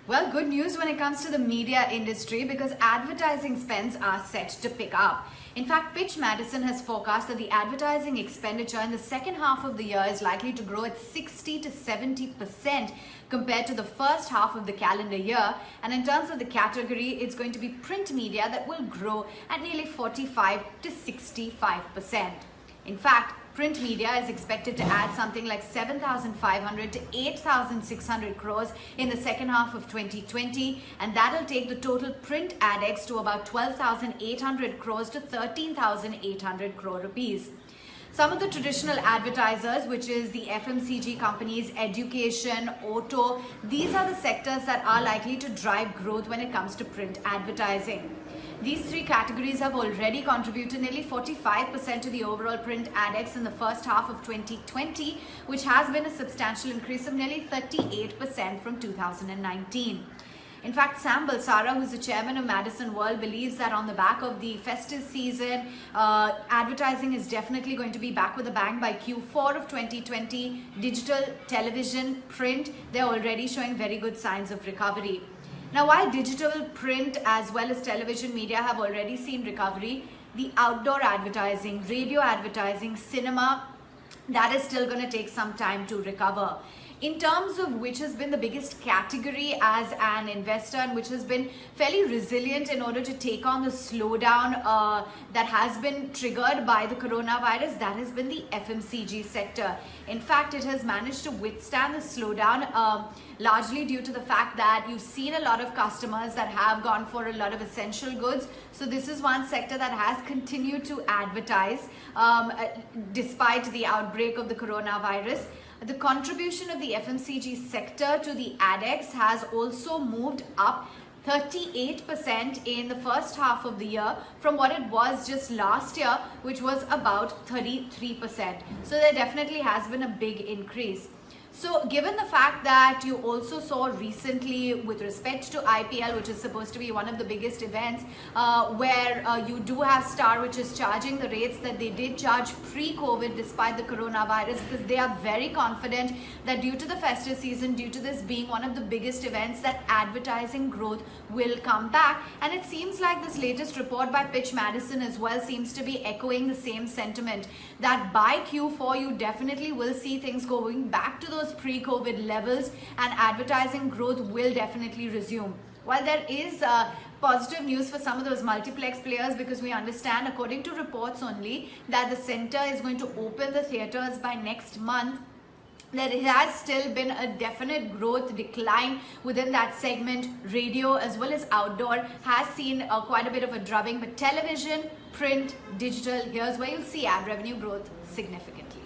Well, good news when it comes to the media industry because advertising spends are set to pick up. In fact, Pitch Madison has forecast that the advertising expenditure in the second half of the year is likely to grow at 60 to 70% compared to the first half of the calendar year. And in terms of the category, it's going to be print media that will grow at nearly 45 to 65%. In fact, print media is expected to add something like 7,500 to 8,600 crores in the second half of 2020, and that'll take the total print ADEX to about 12,800 crores to 13,800 crore rupees. Some of the traditional advertisers, which is the FMCG companies, education, auto, these are the sectors that are likely to drive growth when it comes to print advertising. These three categories have already contributed nearly 45% to the overall print ADEX in the first half of 2020, which has been a substantial increase of nearly 38% from 2019. In fact, Sam Balsara, who is the chairman of Madison World, believes that on the back of the festive season, advertising is definitely going to be back with a bang by Q4 of 2020. Digital, television, print, they're already showing very good signs of recovery. Now, while digital, print, as well as television media have already seen recovery, the outdoor advertising, radio advertising, cinema, that is still going to take some time to recover. In terms of which has been the biggest category as an investor and which has been fairly resilient in order to take on the slowdown that has been triggered by the coronavirus, that has been the FMCG sector. In fact, it has managed to withstand the slowdown largely due to the fact that you've seen a lot of customers that have gone for a lot of essential goods. So this is one sector that has continued to advertise despite the outbreak of the coronavirus. The contribution of the FMCG sector to the ADEX has also moved up 38% in the first half of the year from what it was just last year, which was about 33%. So there definitely has been a big increase. So given the fact that you also saw recently with respect to IPL, which is supposed to be one of the biggest events, where you do have Star, which is charging the rates that they did charge pre-COVID despite the coronavirus, because they are very confident that due to the festive season, due to this being one of the biggest events, that advertising growth will come back. And it seems like this latest report by Pitch Madison as well seems to be echoing the same sentiment, that by Q4 you definitely will see things going back to those pre-COVID levels and advertising growth will definitely resume. While there is positive news for some of those multiplex players, because we understand, according to reports only, that the center is going to open the theaters by next month, that it has still been a definite growth decline within that segment. Radio as well as outdoor has seen quite a bit of a drubbing, but television, print, digital, here's where you'll see ad revenue growth significantly.